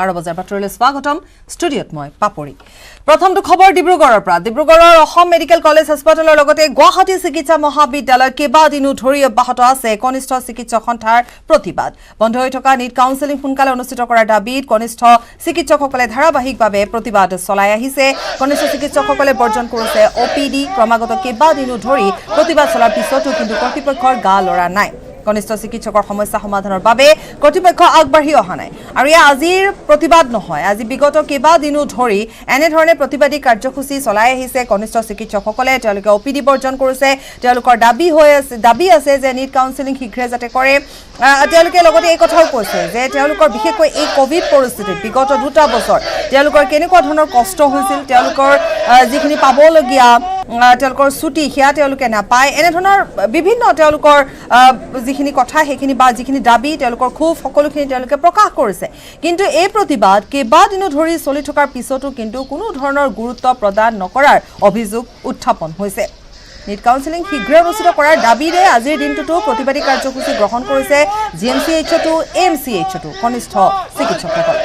12 বজাৰ বাতৰিলৈ স্বাগতম ষ্টুডিঅত মই পাপৰি প্ৰথমটো খবৰ ডিব্ৰুগড়ৰ পৰা ডিব্ৰুগড়ৰ অসম মেডিকেল কলেজ হাস্পতালৰ লগতে গুৱাহাটী চিকিৎসা মহাবিদ্যালয় কেইবাদিনো ধৰি অব্যাহত আছে কনিষ্ঠ চিকিৎসক সন্থাৰ প্ৰতিবাদ বন্ধ হৈ থকা নিট কাউন্সেলিং সোনকালে অনুষ্ঠিত কৰাৰ দাবীত কনিষ্ঠ চিকিৎসকসকলে ধাৰাবাহিকভাৱে প্ৰতিবাদ চলাই আহিছে কনিষ্ঠ চিকিৎসকসকলে বৰ্জন কৰিছে অপিডি ক্ৰমাগত কেইবাদিনো ধৰি প্ৰতিবাদ চলাৰ পিছতো কিন্তু কৰ্তৃপক্ষৰ গা লৰা নাই কনিষ্ঠ চিকিৎসকৰ সমস্যা সমাধানৰ বাবে কৰ্তৃপক্ষ আগবাঢ়ি অহা নাই আৰু ইয়া আজিৰ প্ৰতিবাদ নহয় আজি বিগত কেইবাদিনো ধৰি এনেধৰণে প্ৰতিবাদী কাৰ্যসূচী চলাই আহিছে কনিষ্ঠ চিকিৎসকসকলে তেওঁলোকে অপিডি বৰ্জন কৰিছে তেওঁলোকৰ দাবী আছে যে নিট কাউন্সেলিং শীঘ্ৰে যাতে কৰে তেওঁলোকে লগতে এই কথাও কৈছে যে তেওঁলোকৰ বিশেষকৈ এই কোভিড পৰিস্থিতিত বিগত 2 বছৰ তেওঁলোকৰ কেনেকুৱা ধৰণৰ কষ্ট হৈছিল তেওঁলোকৰ যিখিনি পাবলগীয়া তেওঁলোকৰ ছুটি হিয়া তেওঁলোকে নাপায় এনে ধৰণৰ বিভিন্ন তেওঁলোকৰ যিখিনি কথা সেইখিনি বা যিখিনি দাবী তেওঁলোকৰ খুব সকলোখিনি তেওঁলোকে প্ৰকাশ কৰিছে কিন্তু এই প্ৰতিবাদ কেইবাদিনো ধৰি চলি থকাৰ পিছতো কিন্তু কোনো ধৰণৰ গুৰুত্ব প্ৰদান নকৰাৰ অভিযোগ উত্থাপন হৈছে নিট কাউন্সেলিং শীঘ্ৰে অনুষ্ঠিত কৰাৰ দাবীৰে আজিৰ দিনটোতো প্ৰতিবাদী কাৰ্যসূচী গ্ৰহণ কৰিছে জিএমচিএইচতো এএমচিএইচতো কনিষ্ঠ চিকিৎসকসকল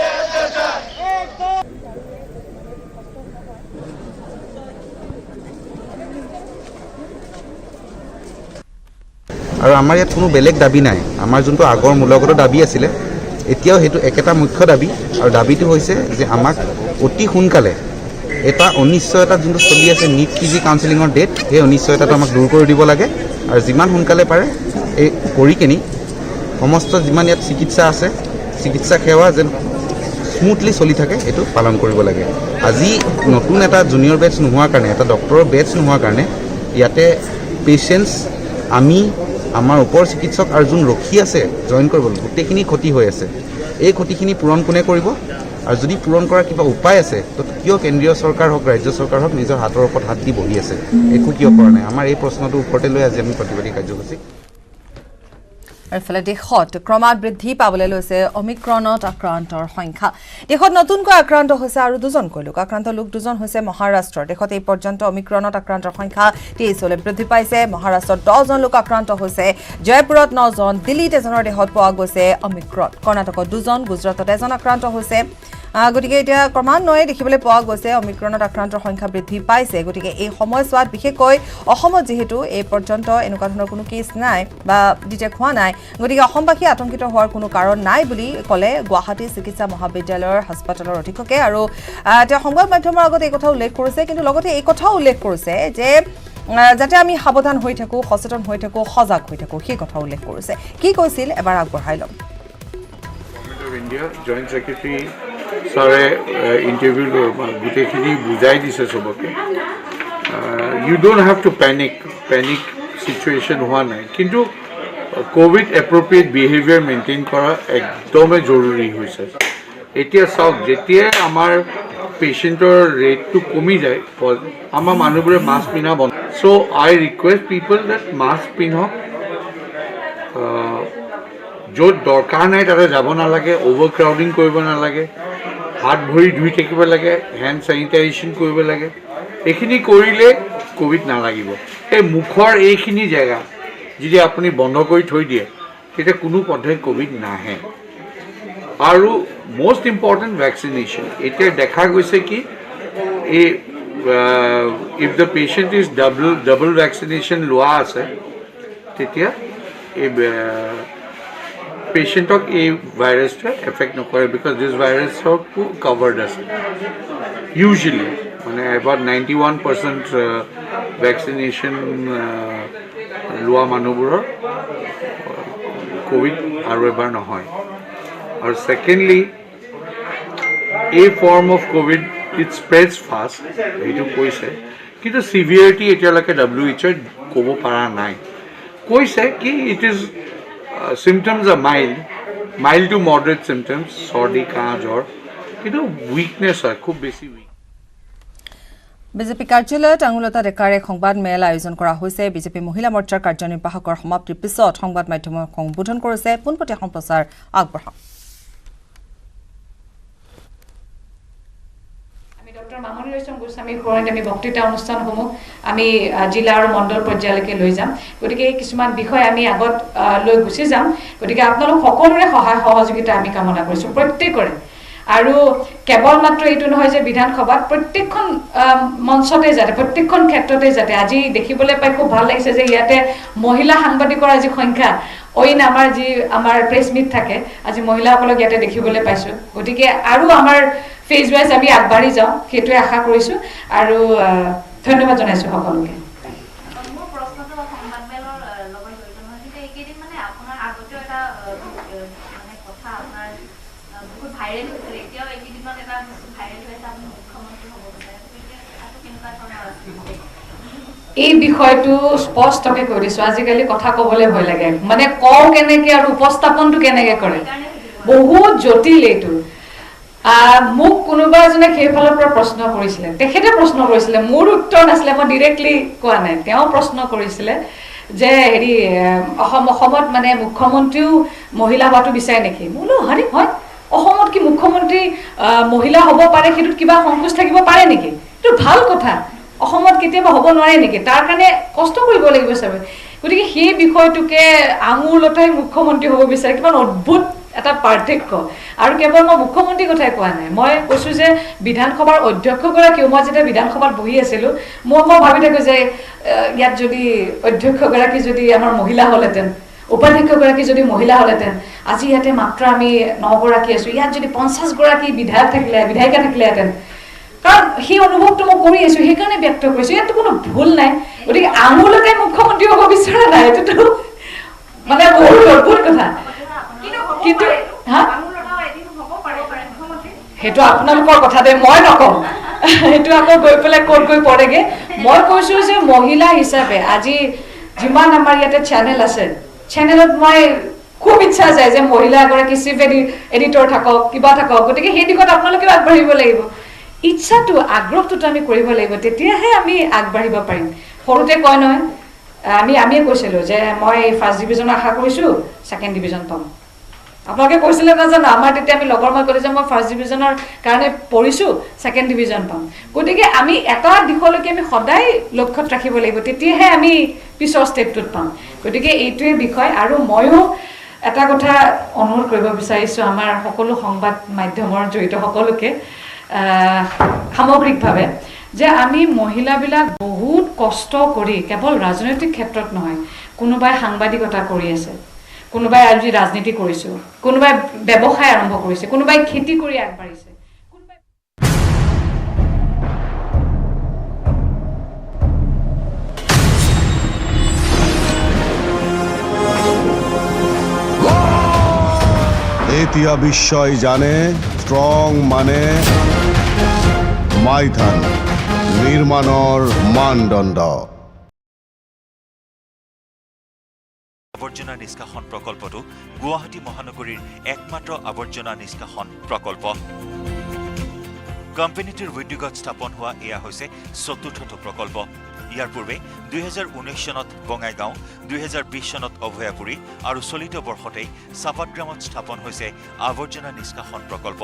আৰু আমাৰ ইয়াত কোনো বেলেগ দাবী নাই আমাৰ যোনটো আগৰ মূলগত দাবী আছিলে এতিয়াও হেতু একেটা মুখ্য দাবী আৰু দাবীটো হৈছে যে আমাক অতি সোনকালে এটা অনিশ্চয়তা যোনটো চলি আছে নিট পিজি কাউন্সেলিঙৰ ডেট সেই অনিশ্চয়তাটো আমাক দূৰ কৰি দিব লাগে আৰু যিমান সোনকালে পাৰে এই কৰি কিনি সমস্ত যিমান ইয়াত চিকিৎসা আছে চিকিৎসা সেৱা যেন স্মুথলি চলি থাকে এইটো পালন কৰিব লাগে আজি নতুন এটা জুনিয়ৰ বেটছ নোহোৱাৰ কাৰণে এটা ডক্টৰৰ বেটছ নোহোৱাৰ কাৰণে ইয়াতে পেচেণ্টছ আমি আমাৰ ওপৰ চিকিৎসক আৰু যোন ৰখি আছে জইন কৰিবলৈ গোটেইখিনি ক্ষতি হৈ আছে এই ক্ষতিখিনি পূৰণ কোনে কৰিব আৰু যদি পূৰণ কৰাৰ কিবা উপায় আছে তো কিয় কেন্দ্ৰীয় চৰকাৰ হওক ৰাজ্য চৰকাৰ হওক নিজৰ হাতৰ ওপৰত হাত দি বহি আছে একো কিয় কৰা নাই আমাৰ এই প্ৰশ্নটো ওপৰতে লৈ আজি আমি প্ৰতিবাদী কাৰ্যসূচী এফালে দেশত ক্ৰমাৎ বৃদ্ধি পাবলৈ লৈছে অমিক্ৰণত আক্ৰান্তৰ সংখ্যা দেশত নতুনকৈ আক্ৰান্ত হৈছে আৰু দুজনকৈ লোক আক্ৰান্ত লোক দুজন হৈছে মহাৰাষ্ট্ৰৰ দেশত এই পৰ্যন্ত অমিক্ৰণত আক্ৰান্তৰ সংখ্যা 23লৈ বৃদ্ধি পাইছে মহাৰাষ্ট্ৰত 10 জন লোক আক্ৰান্ত হৈছে জয়পুৰত 9 জন দিল্লীত এজনৰ দেহত পোৱা গৈছে অমিক্ৰণ কৰ্ণাটকত 2 জন গুজৰাটত এজন আক্ৰান্ত হৈছে গতিকে এতিয়া ক্ৰমান্বয়ে দেখিবলৈ পোৱা গৈছে অমিক্ৰণত আক্ৰান্তৰ সংখ্যা বৃদ্ধি পাইছে গতিকে এই সময়ছোৱাত বিশেষকৈ অসমত যেহেতু এই পৰ্যন্ত এনেকুৱা ধৰণৰ কোনো কেছ নাই বা ডিটেক্ট হোৱা নাই গতিকে অসমবাসী আতংকিত হোৱাৰ কোনো কাৰণ নাই বুলি ক'লে গুৱাহাটী চিকিৎসা মহাবিদ্যালয়ৰ হাস্পতালৰ অধীক্ষকে আৰু তেওঁ সংবাদ মাধ্যমৰ আগত এই কথা উল্লেখ কৰিছে কিন্তু লগতে এই কথাও উল্লেখ কৰিছে যে যাতে আমি সাৱধান হৈ থাকোঁ সচেতন হৈ থাকোঁ সজাগ হৈ থাকোঁ সেই কথা উল্লেখ কৰিছে কি কৈছিল এবাৰ আগবঢ়াই ল'ম ইণ্ডিয়া জইণ্ট ছেক্ৰেটাৰী ছাৰে ইণ্টাৰভিউ গোটেইখিনি বুজাই দিছে চবকে you don't have to panic situation হোৱা নাই কিন্তু কোভিড এপ্ৰপ্ৰিয়েট বিহেভিয়াৰ মেইনটেইন কৰা একদমেই জৰুৰী হৈছে এতিয়া চাওক যেতিয়াই আমাৰ পেচেণ্টৰ ৰেটটো কমি যায় আমাৰ মানুহবোৰে মাস্ক পিন্ধা বন্ধ চ' আই ৰিকুৱেষ্ট পিপল ডেট মাস্ক পিন্ধক য'ত দৰকাৰ নাই তাতে যাব নালাগে অভাৰ ক্ৰাউডিং কৰিব নালাগে হাত ভৰি ধুই থাকিব লাগে হেণ্ড চেনিটাইজেশ্যন কৰিব লাগে এইখিনি কৰিলে কোভিড নালাগিব এই মুখৰ এইখিনি জেগা যদি আপুনি বন্ধ কৰি থৈ দিয়ে তেতিয়া কোনো পদ্ধতি কোভিড নাহে আৰু মষ্ট ইম্পৰ্টেণ্ট ভেকচিনেশ্যন এতিয়া দেখা গৈছে কি এই if the patient is double vaccination লোৱা আছে তেতিয়া এই পেচেণ্টক এই ভাইৰাছটোৱে এফেক্ট নকৰে বিকজ দিছ ভাইৰাছক কভাৰ্ড আছে ইউজুৱেলি মানে এবাউট 91% ভেকচিনেশ্যন লোৱা মানুহবোৰৰ কোভিড আৰু এবাৰ নহয় আৰু ছেকেণ্ডলি এই form of COVID it spreads fast সেইটো কৈছে কিন্তু চিভিয়াৰিটি এতিয়ালৈকে WHO ক'ব পৰা নাই কৈছে কি it is symptoms are mild to moderate symptoms সৰ্দি কাহ জ্বৰ কিন্তু উইকনেছ হয় খুব বেছি উইক বিজেপি কাৰ্যালয়ত আঙুলতা ডেকাৰে সংবাদ মেল আয়োজন কৰা হৈছে বিজেপি মহিলা মৰ্চাৰ কাৰ্যনিৰ্বাহকৰ সমাপ্তিৰ পিছত সংবাদ মাধ্যমক সম্বোধন কৰিছে পোনপটীয়া সম্প্ৰচাৰ আগবঢ়াম ডক্টৰ মামনি ৰয়ছম গোস্বামীৰ পৰন্ত আমি বক্তৃতা অনুষ্ঠানসমূহ আমি জিলা আৰু মণ্ডল পৰ্যায়লৈকে লৈ যাম গতিকে কিছুমান বিষয় আমি আগত লৈ গুচি যাম গতিকে আপোনালোক সকলোৰে সহায় সহযোগিতা আমি কামনা কৰিছোঁ প্ৰত্যেকৰে আৰু কেৱল মাত্ৰ এইটো নহয় যে বিধানসভাত প্ৰত্যেকখন মঞ্চতে যাতে প্ৰত্যেকখন ক্ষেত্ৰতে যাতে আজি দেখিবলৈ পাই খুব ভাল লাগিছে যে ইয়াতে মহিলা সাংবাদিকৰ আজি সংখ্যা অইন আমাৰ প্ৰেছ মিট থাকে আজি মহিলাসকলক ইয়াতে দেখিবলৈ পাইছোঁ গতিকে আৰু আমাৰ ফেজ ৱাইজ আমি আগবাঢ়ি যাওঁ সেইটোৱে আশা কৰিছোঁ আৰু ধন্যবাদ জনাইছোঁ সকলোকে এই বিষয়টো স্পষ্টকৈ কৈ দিছোঁ আজিকালি কথা ক'বলৈ ভয় লাগে মানে কওঁ কেনেকৈ আৰু উপস্থাপনটো কেনেকৈ কৰে বহুত জটিল এইটো মোক কোনোবা এজনে সেইফালৰ পৰা প্ৰশ্ন কৰিছিলে তেখেতে প্ৰশ্ন কৰিছিলে মোৰ উত্তৰ নাছিলে মই ডিৰেক্টলি কোৱা নাই তেওঁ প্ৰশ্ন কৰিছিলে যে হেৰি অসমত মানে মুখ্যমন্ত্ৰীও মহিলা হোৱাটো বিচাৰে নেকি বোলো হৰি হয় অসমত কি মুখ্যমন্ত্ৰী মহিলা হ'ব পাৰে সেইটোত কিবা সংকোচ থাকিব পাৰে নেকি এইটো ভাল কথা অসমত কেতিয়াবা হ'ব নোৱাৰে নেকি তাৰ কাৰণে কষ্ট কৰিব লাগিব চাগে গতিকে সেই বিষয়টোকে আঙুলতাই মুখ্যমন্ত্ৰী হ'ব বিচাৰে কিমান অদ্ভুত এটা পাৰ্থক্য আৰু কেৱল মই মুখ্যমন্ত্ৰীৰ কথাই কোৱা নাই মই কৈছোঁ যে বিধানসভাৰ অধ্যক্ষগৰাকীও মই যেতিয়া বিধানসভাত বহি আছিলোঁ মই ভাবি থাকোঁ যে ইয়াত যদি অধ্যক্ষগৰাকী যদি আমাৰ মহিলা হ'লহেঁতেন উপাধ্যক্ষগৰাকী যদি মহিলা হ'লহেঁতেন আজি ইয়াতে মাত্ৰ আমি 9 গৰাকী আছোঁ ইয়াত যদি 50 গৰাকী বিধায়িকা থাকিলেহেঁতেন কাৰণ সেই অনুভৱটো মই কৰি আছোঁ সেইকাৰণে ব্যক্ত কৰিছোঁ ইয়াততো কোনো ভুল নাই গতিকে আঙুলতে মুখ্যমন্ত্ৰী হ'ব বিচৰা নাই এইটোতো মানে বহুত অদ্ভুত কথা কিন্তু সেইটো আপোনালোকৰ কথা দে মই নকওঁ সেইটো আকৌ গৈ পেলাই ক'ত গৈ পৰেগৈ মই কৈছোঁ যে মহিলা হিচাপে আজি যিমান আমাৰ ইয়াতে চেনেল আছে চেনেলত মই খুব ইচ্ছা যায় যে মহিলা এগৰাকী চিফ এডিটৰ থাকক কিবা থাকক গতিকে সেই দিশত আপোনালোকেও আগবাঢ়িব লাগিব ইচ্ছাটো আগ্ৰহটোতো আমি কৰিব লাগিব তেতিয়াহে আমি আগবাঢ়িব পাৰিম সৰুতে কয় নহয় আমিয়ে কৈছিলোঁ যে মই ফাৰ্ষ্ট ডিভিজন আশা কৰিছোঁ ছেকেণ্ড ডিভিজন পাম আপোনালোকে কৈছিলে নাজানো আমাৰ তেতিয়া আমি লগৰ মই ক'লে যে মই ফাৰ্ষ্ট ডিভিজনৰ কাৰণে পঢ়িছোঁ ছেকেণ্ড ডিভিজন পাম গতিকে আমি এটা দিশলৈকে আমি সদায় লক্ষ্যত ৰাখিব লাগিব তেতিয়াহে আমি পিছৰ ষ্টেপটোত পাম গতিকে এইটোৱে বিষয় আৰু ময়ো এটা কথা অনুৰোধ কৰিব বিচাৰিছোঁ আমাৰ সকলো সংবাদ মাধ্যমৰ জড়িত সকলোকে সামগ্ৰিকভাৱে যে আমি মহিলাবিলাক বহুত কষ্ট কৰি কেৱল ৰাজনৈতিক ক্ষেত্ৰত নহয় কোনোবাই সাংবাদিকতা কৰি আছে কোনোবাই আজি ৰাজনীতি কৰিছোঁ কোনোবাই ব্যৱসায় আৰম্ভ কৰিছে কোনোবাই খেতি কৰি আগবাঢ়িছে এতিয়া বিশ্বই জানে ষ্ট্ৰং মানে মাইথান নিৰ্মাণৰ মানদণ্ড আৱৰ্জনা নিষ্কাশন প্ৰকল্পটো গুৱাহাটী মহানগৰীৰ একমাত্ৰ আৱৰ্জনা নিষ্কাশন প্ৰকল্প কোম্পানীটোৰ উদ্যোগত স্থাপন হোৱা এয়া হৈছে ৪ৰ্থটো প্ৰকল্প ইয়াৰ পূৰ্বে ২০১৯ চনত বঙাইগাঁও ২০২০ চনত অভয়াপুৰী আৰু চলিত বৰ্ষতেই চাপাটগ্ৰামত স্থাপন হৈছে আৱৰ্জনা নিষ্কাশন প্ৰকল্প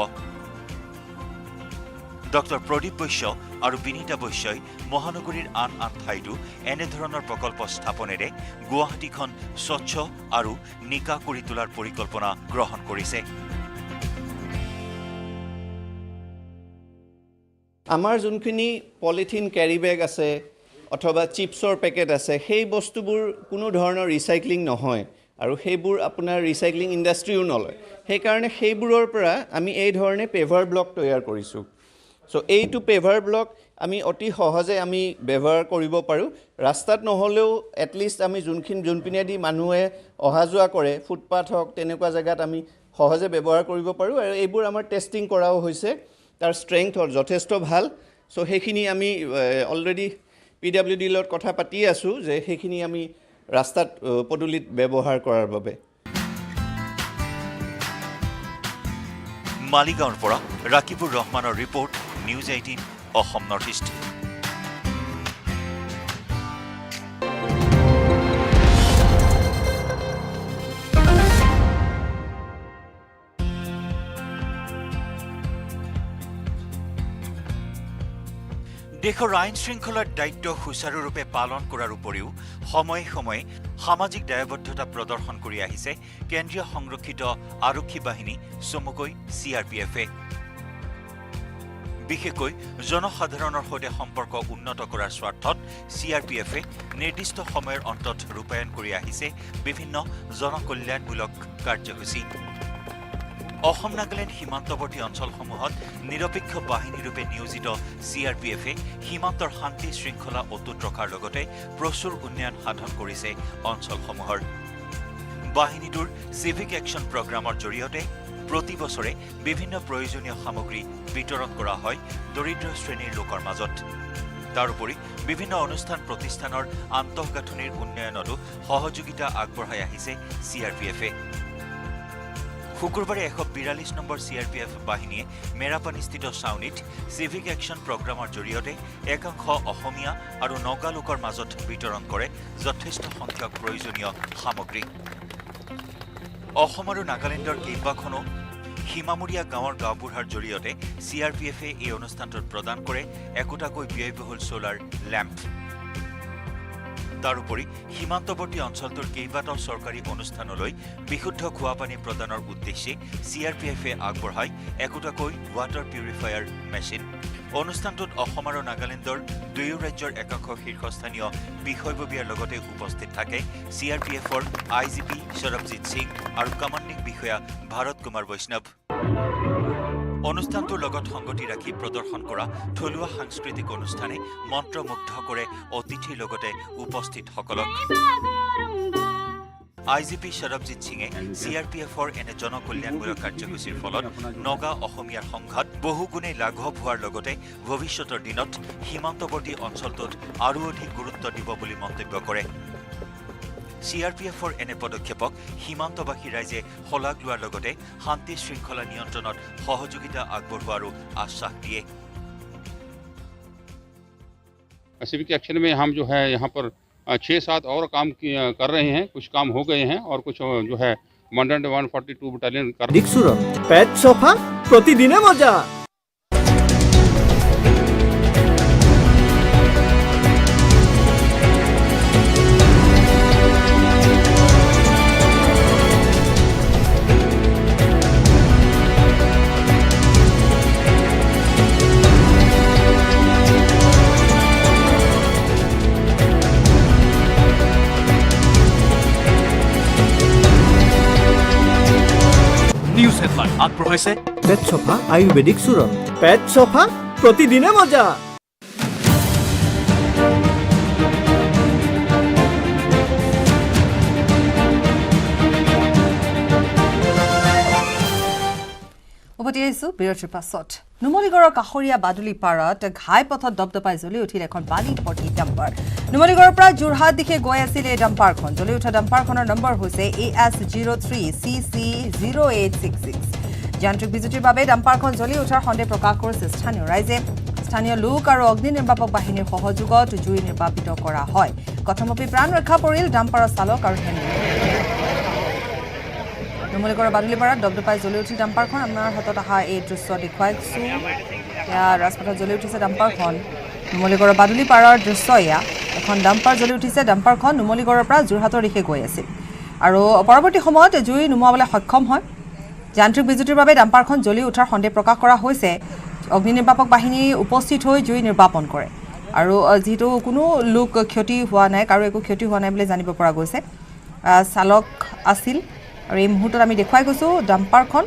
ডক্টৰ প্ৰদীপ বৈশ্য আৰু বিনীতা বৈশ্যই মহানগৰীৰ আন ঠাইতো এনেধৰণৰ প্ৰকল্প স্থাপনেৰে গুৱাহাটীখন স্বচ্ছ আৰু নিকা কৰি তোলাৰ পৰিকল্পনা গ্ৰহণ কৰিছে আমাৰ যোনখিনি পলিথিন কেৰি বেগ আছে অথবা চিপছৰ পেকেট আছে সেই বস্তুবোৰ কোনো ধৰণৰ ৰিচাইক্লিং নহয় আৰু সেইবোৰ আপোনাৰ ৰিচাইক্লিং ইণ্ডাষ্ট্ৰীও নলয় সেইকাৰণে সেইবোৰৰ পৰা আমি এই ধৰণে পেভাৰ ব্লক তৈয়াৰ কৰিছোঁ সো এইটো পেভাৰ ব্লক আমি অতি সহজে আমি ব্যৱহাৰ কৰিব পাৰোঁ ৰাস্তাত নহলেও এটলিষ্ট আমি যোনপিনেদি মানুহে অহা যোৱা কৰে ফুটপাথ হওক তেনেকুৱা জায়গাত আমি সহজে ব্যৱহাৰ কৰিব পাৰোঁ আৰু এইবোৰ আমাৰ টেষ্টিং কৰাও হৈছে তাৰ ষ্ট্ৰেংথ যথেষ্ট ভাল সো সেইখিনি আমি অলৰেডি PWD লগত কথা পাতি আছোঁ যে সেইখিনি আমি ৰাস্তাত পদূলিত ব্যৱহাৰ কৰাৰ বাবে মালিগাঁৱৰ পৰা ৰাকিবুৰ ৰহমানৰ report news 18 Assam north east দেশৰ আইন শৃংখলাৰ দায়িত্ব সুচাৰুৰূপে পালন কৰাৰ উপৰিও সময়ে সময়ে সামাজিক দায়বদ্ধতা প্ৰদৰ্শন কৰি আহিছে কেন্দ্ৰীয় সংৰক্ষিত আৰক্ষী বাহিনী চমুকৈ CRPF বিশেষকৈ জনসাধাৰণৰ সৈতে সম্পৰ্ক উন্নত কৰাৰ স্বাৰ্থত CRPFে নিৰ্দিষ্ট সময়ৰ অন্তত ৰূপায়ণ কৰি আহিছে বিভিন্ন জনকল্যাণমূলক কাৰ্যসূচী। অসম নাগালেণ্ড সীমান্তৱৰ্তী অঞ্চলসমূহত নিৰপেক্ষ বাহিনীৰূপে নিয়োজিত CRPFে সীমান্তৰ শান্তি শৃংখলা অটুট ৰখাৰ লগতে প্ৰচুৰ উন্নয়ন সাধন কৰিছে অঞ্চলসমূহৰ। বাহিনীটোৰ চিভিক একশ্যন প্ৰগ্ৰামৰ জৰিয়তে প্ৰতি বছৰে বিভিন্ন প্ৰয়োজনীয় সামগ্ৰী বিতৰণ কৰা হয় দৰিদ্ৰ শ্ৰেণীৰ লোকৰ মাজত। তাৰোপৰি বিভিন্ন অনুষ্ঠান প্ৰতিষ্ঠানৰ আন্তঃগাঁথনিৰ উন্নয়নতো সহযোগিতা আগবঢ়াই আহিছে CRPFে। শুকুৰবাৰে 142 নম্বৰ CRPF বাহিনীয়ে মেৰাপানীস্থিত ছাউনীত চিভিক একশ্যন প্ৰগ্ৰামৰ জৰিয়তে একাংশ অসমীয়া আৰু নগা লোকৰ মাজত বিতৰণ কৰে যথেষ্ট সংখ্যক প্ৰয়োজনীয় সামগ্ৰী। অসম আৰু নাগালেণ্ডৰ কেইবাখনো সীমামূৰীয়া গাঁৱৰ গাঁওবুঢ়াৰ জৰিয়তে CRPFে এই অনুষ্ঠানটোত প্ৰদান কৰে একোটাকৈ ব্যয়বহুল ছ'লাৰ লেম্প। তাৰোপৰি সীমান্তৱৰ্তী অঞ্চলটোৰ কেইবাটাও চৰকাৰী অনুষ্ঠানলৈ বিশুদ্ধ খোৱাপানী প্ৰদানৰ উদ্দেশ্যে CRPFে আগবঢ়ায় একোটাকৈ ৱাটাৰ পিউৰিফায়াৰ মেচিন। অনুষ্ঠানটোত অসম আৰু নাগালেণ্ডৰ দুয়ো ৰাজ্যৰ একাংশ শীৰ্ষস্থানীয় বিষয়ববীয়াৰ লগতে উপস্থিত থাকে CRPFৰ IGP সৰবজিৎ সিং আৰু কমাণ্ডিং বিষয়া ভাৰত কুমাৰ বৈষ্ণৱ। অনুষ্ঠানটোৰ লগত সংগতি ৰাখি প্ৰদৰ্শন কৰা থলুৱা সাংস্কৃতিক অনুষ্ঠানে মন্ত্ৰমুগ্ধ কৰে অতিথিৰ লগতে উপস্থিতসকলক। IGP সৰবজিৎ সিঙে CRPFৰ এনে জনকল্যাণমূলক কাৰ্যসূচীৰ ফলত নগা অসমীয়াৰ সংঘাত বহুগুণে লাঘৱ হোৱাৰ লগতে ভৱিষ্যতৰ দিনত সীমান্তৱৰ্তী অঞ্চলটোত আৰু অধিক গুৰুত্ব দিব বুলি মন্তব্য কৰে। CRPFৰ এনে পদক্ষেপক সীমান্তবাসী ৰাইজে শলাগ লোৱাৰ লগতে শান্তি শৃংখলা নিয়ন্ত্ৰণত সহযোগিতা আগবঢ়োৱাৰো আশ্বাস দিয়ে। सिविक एक्शन में हम जो है यहाँ पर 6-7 और काम कर रहे हैं। कुछ काम हो गए हैं और कुछ जो है मंडल 142 बटालियन कर दिक्सुरत पेट सोफा प्रतिदिने मजा। নিউজ হেডলাইন আগবঢ়াইছে পেট সোফা আয়ুৰ্বেদিক চূৰণ। পেট সোফা প্ৰতিদিনে মজা। উভতি আহিছো বিৰতিৰ পাছত। নুমলীগড়ৰ কাষৰীয়া বাদুলি পাৰত ঘাই পথত দপদপাই জ্বলি উঠিল এখন বালি ভৰ্তি ডাম্পাৰ। নুমলীগড়ৰ পৰা যোৰহাট দিশে গৈ আছিল এই ডাম্পাৰখন। জ্বলি উঠা ডাম্পাৰখনৰ নম্বৰ হৈছে AS03CC0866। যান্ত্ৰিক বিজুতিৰ বাবে ডাম্পাৰখন জ্বলি উঠাৰ সন্দেহ প্ৰকাশ কৰিছে স্থানীয় ৰাইজে। স্থানীয় লোক আৰু অগ্নি নিৰ্বাপক বাহিনীৰ সহযোগত জুই নিৰ্বাপিত কৰা হয়। কথমপি প্ৰাণ ৰক্ষা পৰিল ডাম্পাৰৰ চালক আৰু হেণ্ডেল। নুমলীগড়ৰ বাদুলিপাৰাত দপদপাই জ্বলি উঠিল ডাম্পাৰখন। আমাৰ হাতত অহা এই দৃশ্য দেখুৱাইছোঁ। এয়া ৰাজপথত জ্বলি উঠিছে ডাম্পাৰখন। নুমলীগড়ৰ বাদুলিপাৰাৰ দৃশ্য এয়া। এখন ডাম্পাৰ জ্বলি উঠিছে। ডাম্পাৰখন নুমলীগড়ৰ পৰা যোৰহাটৰ দিশে গৈ আছিল আৰু পৰৱৰ্তী সময়ত জুই নুমুৱাবলৈ সক্ষম হয়। যান্ত্ৰিক বিজুতিৰ বাবে ডাম্পাৰখন জ্বলি উঠাৰ সন্দেহ প্ৰকাশ কৰা হৈছে। অগ্নি নিৰ্বাপক বাহিনী উপস্থিত হৈ জুই নিৰ্বাপন কৰে আৰু যিহেতু কোনো লোক ক্ষতি হোৱা নাই, কাৰো একো ক্ষতি হোৱা নাই বুলি জানিব পৰা গৈছে। চালক আছিল আৰু এই মুহূৰ্তত আমি দেখুৱাই গৈছোঁ ডাম্পাৰখন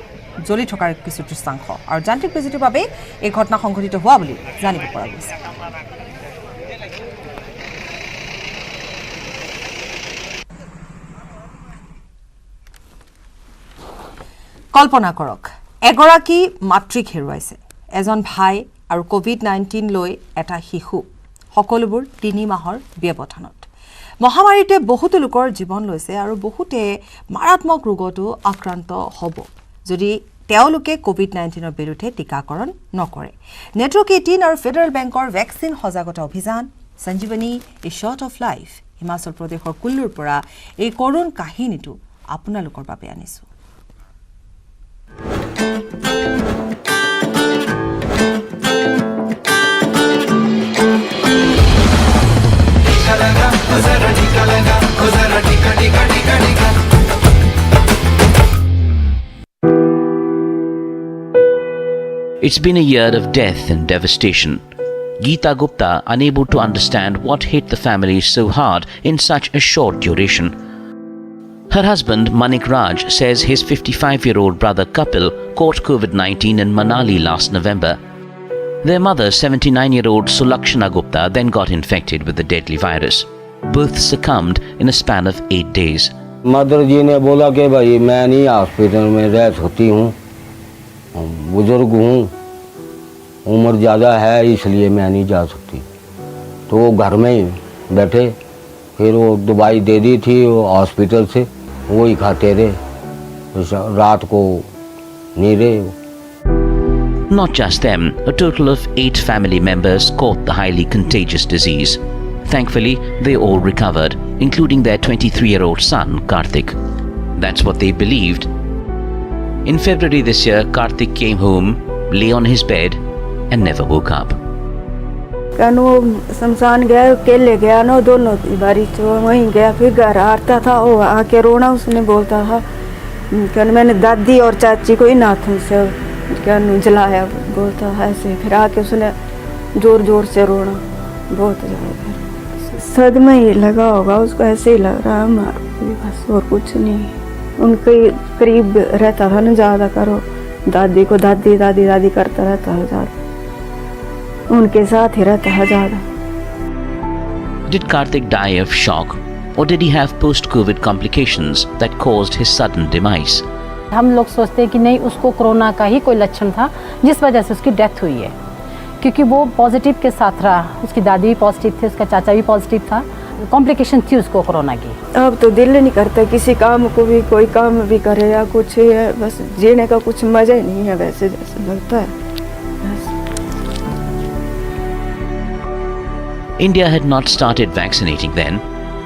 জ্বলি থকাৰ কিছু দৃশ্যাংশ আৰু যান্ত্ৰিক বিজুতিৰ বাবে এই ঘটনা সংঘটিত হোৱা বুলি জানিব পৰা গৈছে। কল্পনা কৰক, এগৰাকী মাতৃক হেৰুৱাইছে, এজন ভাই আৰু COVID-19 লৈ এটা শিশু, সকলোবোৰ 3 মাহৰ ব্যৱধানত। মহামাৰীতে বহুতো লোকৰ জীৱন লৈছে আৰু বহুতে মাৰাত্মক ৰোগতো আক্ৰান্ত হ'ব যদি তেওঁলোকে COVID-19ৰ বিৰুদ্ধে টীকাকৰণ নকৰে। নেটৱৰ্ক 18 আৰু ফেডাৰেল বেংকৰ ভেকচিন সজাগতা অভিযান সঞ্জীৱনী এ শ্বট অফ লাইফ হিমাচল প্ৰদেশৰ কুল্লুৰ পৰা এই কৰুণ কাহিনীটো আপোনালোকৰ বাবে আনিছোঁ। It's been a year of death and devastation. Geeta Gupta unable to understand what hit the family so hard in such a short duration. Her husband Manik Raj says his 55-year-old brother Kapil caught COVID-19 in Manali last November. Their mother, 79-year-old Sulakshana Gupta, then got infected with the deadly virus. Both succumbed in a span of 8 days. Mother जी ने बोला कि भाई मैं नहीं hospital में रह सकती हूँ, बुजुर्ग हूँ, उम्र ज़्यादा है इसलिए मैं नहीं जा सकती। तो वो घर में ही बैठे, फिर वो दवाई दे दी थी वो हॉस्पिटल से, वही खाते रहे, रात को नहीं रहे। Not just them, a total of 8 family members caught the highly contagious disease. Thankfully, they all recovered, including their 23-year-old son, Karthik. That's what they believed. In February this year, Karthik came home, lay on his bed, and never woke up. वो शमशान गया, अकेले गया ना, दोनों बारी तो वहीं गया, फिर घर आता था, वो आके रोना, उसने बोलता था क्या मैंने दादी और चाची को इन हाथों से क्या जलाया, बोलता है ऐसे। फिर आके उसने जोर जोर से रोना, बहुत ज़्यादा सदमा ही लगा होगा उसको, ऐसे ही लग रहा है बस, और कुछ नहीं। उनके करीब रहता था ना ज़्यादा, करो दादी को दादी दादी दादी करता रहता है ज़्यादा, उनके साथ ही रहता है ज़्यादा। Did Karthik die of shock, or did he have post-COVID complications that caused his sudden demise? हम लोग सोचते हैं कि नहीं, उसको कोरोना का ही कोई लक्षण था जिस वजह से उसकी डेथ हुई है, क्योंकि वो पॉजिटिव के साथ रहा। उसकी दादी भी पॉजिटिव थी, उसका चाचा भी पॉजिटिव था, कॉम्प्लिकेशन थी उसको कोरोना की। अब तो दिल नहीं करता किसी काम को भी, कोई काम भी करे या कुछ है, बस जीने का कुछ मजा ही नहीं है वैसे जैसे लगता है। India had not started vaccinating then,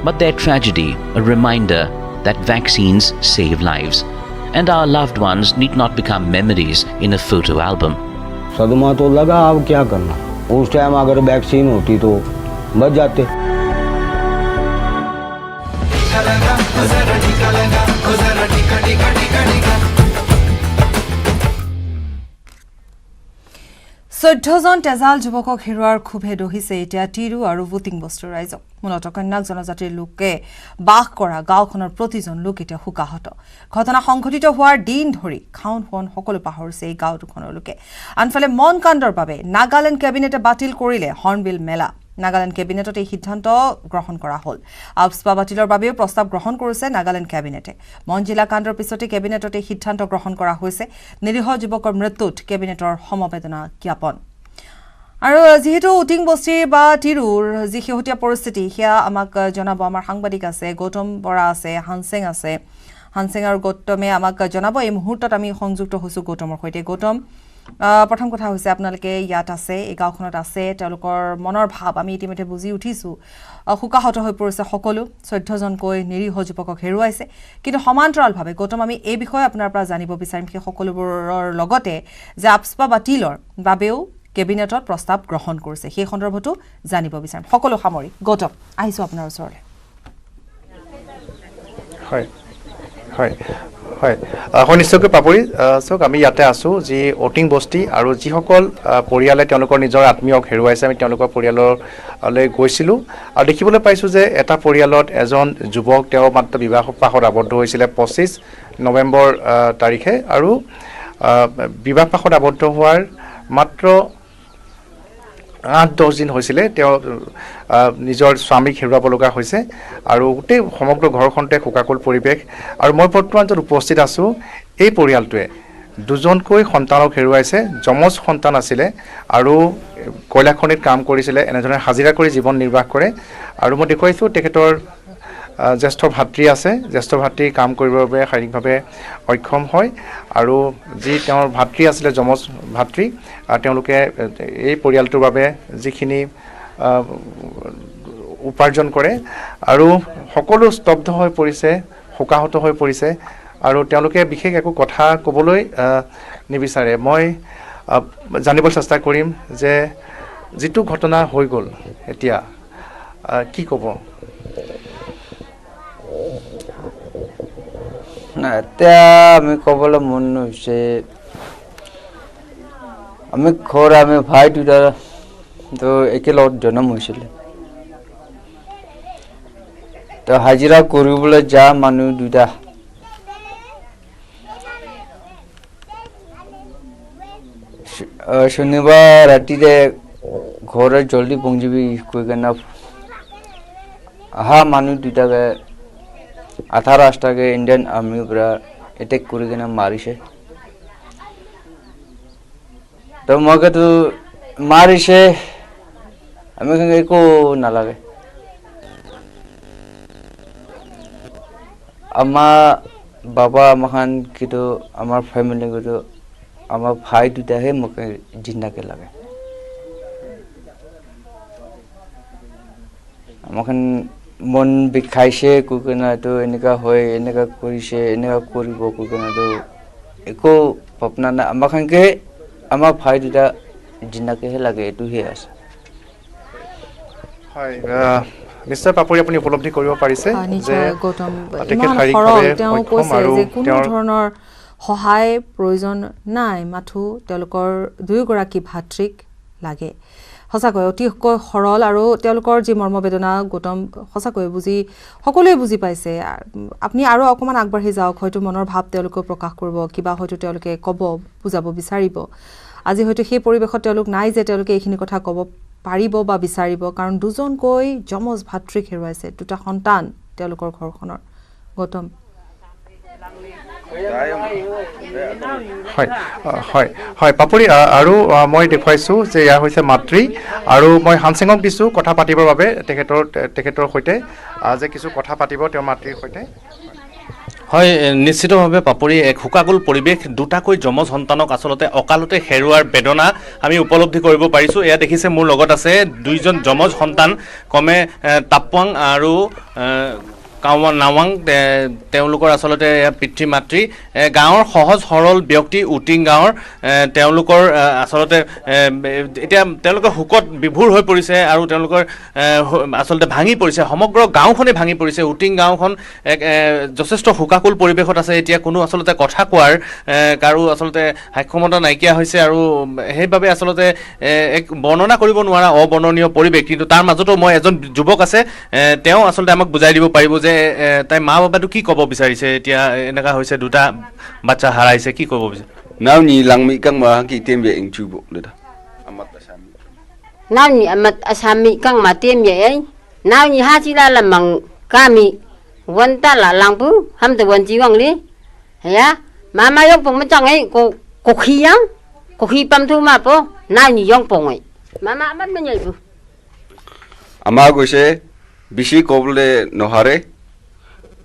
but their tragedy, a reminder that vaccines save lives, and our loved ones need not become memories in a photo album. सदमा तो लगा, अब क्या करना। उस टाइम अगर वैक्सीन होती तो बच जाते। চৈধ্যজন তেজাল যুৱকক হেৰুৱাৰ ক্ষোভে দহিছে এতিয়া টিৰু আৰু বুটিং বস্তুৰ ৰাইজক। মূলতঃ কন্যাক জনজাতিৰ লোকে বাস কৰা গাঁওখনৰ প্ৰতিজন লোক এতিয়া শোকাহত। ঘটনা সংঘটিত হোৱাৰ দিন ধৰি খাউন ফোন সকলো পাহৰিছে এই গাঁও দুখনৰ লোকে। আনফালে মন কাণ্ডৰ বাবে নাগালেণ্ড কেবিনেটে বাতিল কৰিলে হৰ্ণবিল মেলা। নাগালেণ্ড কেবিনেটত এই সিদ্ধান্ত গ্ৰহণ কৰা হ'ল। আফস্পা বাতিলৰ বাবেও প্ৰস্তাৱ গ্ৰহণ কৰিছে নাগালেণ্ড কেবিনেটে। মঞ্জিলা কাণ্ডৰ পিছতে কেবিনেটত এই সিদ্ধান্ত গ্ৰহণ কৰা হৈছে। নিৰীহ যুৱকৰ মৃত্যুত কেবিনেটৰ সমবেদনা জ্ঞাপন। আৰু যেহেতু উটিং বস্তিৰ বা টিৰুৰ যি শেহতীয়া পৰিস্থিতি সেয়া আমাক জনাব আমাৰ সাংবাদিক আছে, গৌতম বৰা আছে, হানসেং আছে। হানসেং আৰু গৌতমে আমাক জনাব। এই মুহূৰ্তত আমি সংযুক্ত হৈছোঁ গৌতমৰ সৈতে। গৌতম, প্ৰথম কথা হৈছে আপোনালোকে ইয়াত আছে, এই গাঁওখনত আছে, তেওঁলোকৰ মনৰ ভাৱ আমি ইতিমধ্যে বুজি উঠিছোঁ। শোকাহত হৈ পৰিছে সকলো, 14জনকৈ নিৰীহ যুৱকক হেৰুৱাইছে। কিন্তু সমান্তৰালভাৱে গৌতম, আমি এই বিষয়ে আপোনাৰ পৰা জানিব বিচাৰিম সেই সকলোবোৰৰ লগতে যে আফস্পা বাতিলৰ বাবেও কেবিনেটত প্ৰস্তাৱ গ্ৰহণ কৰিছে, সেই সন্দৰ্ভতো জানিব বিচাৰিম। সকলো সামৰি গৌতম, আহিছোঁ আপোনাৰ ওচৰলৈ। হয় হয় হয় নিশ্চয়কৈ পাপৰি চাওক, আমি ইয়াতে আছোঁ যি অটিং বস্তি আৰু যিসকল পৰিয়ালে তেওঁলোকৰ নিজৰ আত্মীয়ক হেৰুৱাইছে, আমি তেওঁলোকৰ পৰিয়াললৈ গৈছিলোঁ আৰু দেখিবলৈ পাইছোঁ যে এটা পৰিয়ালত এজন যুৱক, তেওঁ মাত্ৰ বিবাহ পাশত আবদ্ধ হৈছিলে 25 নৱেম্বৰ তাৰিখে, আৰু বিবাহ পাশত আবদ্ধ হোৱাৰ মাত্ৰ 8-10 দিন হৈছিলে তেওঁ নিজৰ স্বামীক হেৰুৱাব লগা হৈছে, আৰু গোটেই সমগ্ৰ ঘৰখনতে শোকাকুল পৰিৱেশ। আৰু মই বৰ্তমান য'ত উপস্থিত আছোঁ, এই পৰিয়ালটোৱে 2জনকৈ সন্তানক হেৰুৱাইছে। যমজ সন্তান আছিলে আৰু কয়লা খনিত কাম কৰিছিলে, এনেধৰণে হাজিৰা কৰি জীৱন নিৰ্বাহ কৰে। আৰু মই দেখুৱাইছোঁ তেখেতৰ জ্যেষ্ঠ ভাতৃ আছে, জ্যেষ্ঠ ভাতৃ কাম কৰিবৰ বাবে শাৰীৰিকভাৱে অক্ষম হয়, আৰু যি তেওঁৰ ভাতৃ আছিলে, যমজ ভাতৃ, তেওঁলোকে এই পৰিয়ালটোৰ বাবে যিখিনি উপাৰ্জন কৰে, আৰু সকলো স্তব্ধ হৈ পৰিছে, শোকাহত হৈ পৰিছে, আৰু তেওঁলোকে বিশেষ একো কথা ক'বলৈ নিবিচাৰে। মই জানিবলৈ চেষ্টা কৰিম যে যিটো ঘটনা হৈ গ'ল এতিয়া কি ক'ব? না, এতিয়া আমি ক'বলৈ মন হৈছে আমি ঘৰ আমি ভাই দুটা তো একেলগত জন্ম হৈছিলে তো হাজিৰা কৰিবলৈ যা মানুহ দুটা শনিবাৰ ৰাতিৰে ঘৰত জলদি পहुंचবি কৈ কেনে আহা মানুহ দুটাকে আধা ৰাস্তাকে ইণ্ডিয়ান আৰ্মিৰ পৰা এটেক কৰি কেনে মাৰিছে তো মইতো মাৰিছে আমি একো নালাগে আমাৰ বাবা আমাখান কিন্তু আমাৰ ফ্যামিলি কিন্তু আমার ভাই দুটাহে মোক জিন্দাকে লাগে আমাখান মন বিষাইছে কুকুনা তো এনেকা হয় এনেকা কৰিছে এনেকা কৰিব কুকুনা তো একো ভাবনা না আমাখানকে আমাৰ ভাই দুটা জিন্দাকেহে লাগে এটোহে আছে হয় নিশ্চয় পাপৰি আপুনি উপলব্ধি কৰিব পাৰিছে যে গৌতম ইমান সৰল তেওঁ কৈছে যে কোনো ধৰণৰ সহায় প্ৰয়োজন নাই মাথো তেওঁলোকৰ দুয়োগৰাকী ভাতৃক লাগে সঁচাকৈ অতিকৈ সৰল আৰু তেওঁলোকৰ যি মৰ্মবেদনা গৌতম সঁচাকৈ সকলোৱে বুজি পাইছে আপুনি আৰু অকমান আগবাঢ়ি যাওক হয়তো মনৰ ভাৱ তেওঁলোকে প্ৰকাশ কৰিব কিবা হয়তো তেওঁলোকে ক'ব বুজাব বিচাৰিব আজি হয়তো সেই পৰিৱেশত তেওঁলোক নাই যে তেওঁলোকে এইখিনি কথা ক'ব পাৰিব বা বিচাৰিব কাৰণ দুজনকৈ যমজ ভাতৃক হেৰুৱাইছে দুটা সন্তান তেওঁলোকৰ ঘৰখনৰ গৌতম হয় হয় হয় পাপৰি আৰু মই দেখুৱাইছো যে ইয়া হৈছে মাতৃ আৰু মই হানসিঙক দিছো কথা পাতিবৰ বাবে তেখেতৰ সৈতে যে কিছু কথা পাতিব তেওঁৰ মাতৃৰ সৈতে হয় নিশ্চিতভাৱে পাপৰি এক হুকাকুল পৰিৱেশ দুটাকৈ যমজ সন্তানক আচলতে অকালতে হেৰুৱাৰ বেদনা আমি উপলব্ধি কৰিব পাৰিছোঁ এয়া দেখিছে মোৰ লগত আছে দুইজন যমজ সন্তান কমে তাপৱাং আৰু নাৱাং তেওঁলোকৰ আচলতে পিতৃ মাতৃ গাঁৱৰ সহজ সৰল ব্যক্তি উটিং গাঁৱৰ তেওঁলোকৰ আচলতে এতিয়া তেওঁলোকৰ হুকত বিভোৰ হৈ পৰিছে আৰু তেওঁলোকৰ আচলতে ভাঙি পৰিছে সমগ্ৰ গাঁওখনে ভাঙি পৰিছে উটিং গাঁওখন এক যথেষ্ট হুকাকুল পৰিৱেশত আছে এতিয়া কোনো আচলতে কথা কোৱাৰ কাৰো আচলতে সক্ষমতা নাইকিয়া হৈছে আৰু সেইবাবে আচলতে এক বৰ্ণনা কৰিব নোৱাৰা অবৰ্ণনীয় পৰিৱেশ কিন্তু তাৰ মাজতো মই এজন যুৱক আছে তেওঁ আচলতে আমাক বুজাই দিব পাৰিব যে তাই মা বাবাটো কি ক'ব বিচাৰিছে এতিয়া এনেকা হৈছে দুটা বাচ্চা হাৰাইছে কি ক'ব বিচাৰিছে নাও নি langmi kang ma ki tem ye ing chubo leda amat asami naw ni amat asami kang ma tem ye ai naw ni ha chi la lamang kami wan ta la langpu ham de wan ji wang li ya mama yong pong ma chang ai ko khi yang ko khi pam thu ma po naw ni yong pong ai mama amat ma nyai bu ama goise bishi kobole nohare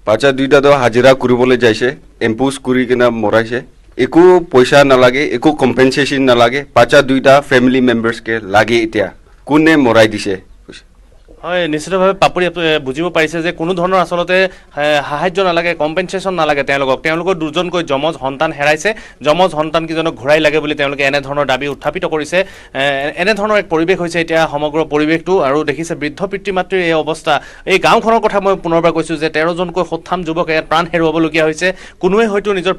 পাচা দুইটা তো হাজিৰা কৰিবলৈ যাইছে এম্পুজ কৰি কিনে মৰাইছে একো পইচা নালাগে একো কম্পেনচেশ্যন নালাগে পাচা দুইটা ফেমিলি মেম্বাৰ্ছকে লাগে এতিয়া কোনে মৰাই দিছে হয় নিশ্চিতভাৱে পাপৰি বুজিব পাৰিছে যে কোনো ধৰণৰ আচলতে সাহায্য নালাগে কম্পেনচেশ্যন নালাগে তেওঁলোকৰ দুজনকৈ যমজ সন্তান হেৰাইছে যমজ সন্তানকেইজনক ঘূৰাই লাগে বুলি তেওঁলোকে এনেধৰণৰ দাবী উত্থাপিত কৰিছে এনেধৰণৰ এক পৰিৱেশ হৈছে এতিয়া সমগ্ৰ পৰিৱেশটো আৰু দেখিছে বৃদ্ধ পিতৃ মাতৃৰ এই অৱস্থা এই গাঁওখনৰ কথা মই পুনৰবাৰ কৈছোঁ যে 13জনকৈ সক্ষম যুৱক ইয়াত প্ৰাণ হেৰুৱাবলগীয়া হৈছে কোনোৱে হয়তো নিজৰ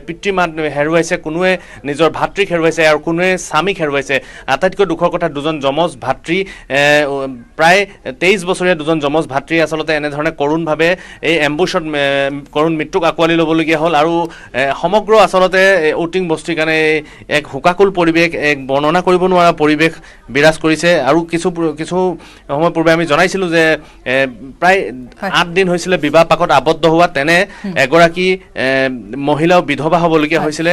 পিতৃ মাত হেৰুৱাইছে কোনোৱে নিজৰ ভাতৃক হেৰুৱাইছে আৰু কোনোৱে স্বামীক হেৰুৱাইছে আটাইতকৈ দুখৰ কথা দুজন যমজ ভাতৃ প্ৰায় 23 বছৰীয়া দুজন যমজ ভাতৃ আচলতে এনেধৰণে কৰোণভাৱে এই এম্বুছত কৰোণ মৃত্যুক আঁকোৱালি ল'বলগীয়া হ'ল আৰু সমগ্ৰ আচলতে উটিং বস্তিৰ কাৰণে এক হুকাকুল পৰিৱেশ এক বৰ্ণনা কৰিব নোৱাৰা পৰিৱেশ বিৰাজ কৰিছে আৰু কিছু সময় পূৰ্বে আমি জনাইছিলোঁ যে প্ৰায় 8 দিন হৈছিলে বিবাহ পাকত আবদ্ধ হোৱা তেনে এগৰাকী মহিলাও বিধৱা হ'বলগীয়া হৈছিলে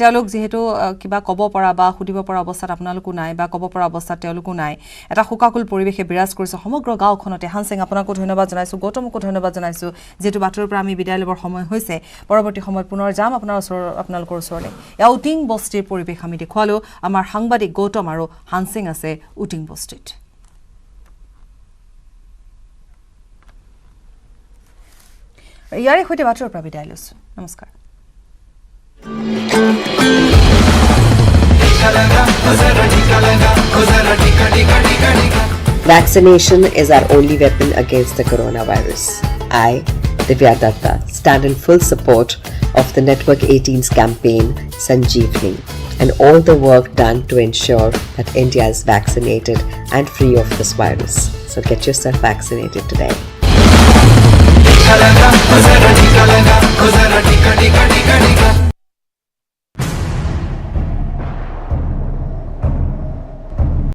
তেওঁলোক যিহেতু কিবা ক'ব পৰা বা সুধিব পৰা অৱস্থাত আপোনালোকো নাই বা ক'ব পৰা অৱস্থাত তেওঁলোকো নাই এটা হুকাকুল পৰিৱেশে বিৰাজ কৰিছে সমগ্ৰ গাঁওখনতে হানসিং আপোনাকো ধন্যবাদ জনাইছোঁ গৌতমকো ধন্যবাদ জনাইছোঁ যিহেতু বাতৰিৰ পৰা আমি বিদায় ল'বৰ সময় হৈছে পৰৱৰ্তী সময়ত পুনৰ যাম আপোনালোকৰ ওচৰলৈ এয়া উটিং বস্তিৰ পৰিৱেশ আমি দেখুৱালোঁ আমাৰ সাংবাদিক গৌতম আৰু হানসিং আছে উটিং বস্তিত ইয়াৰে সৈতে বাতৰিৰ পৰা বিদায় লৈছোঁ নমস্কাৰ Vaccination is our only weapon against the coronavirus. I Divya Datta, stand in full support of the Network 18's campaign Sanjeevni and all the work done to ensure that India is vaccinated and free of this virus. So get yourself vaccinated today.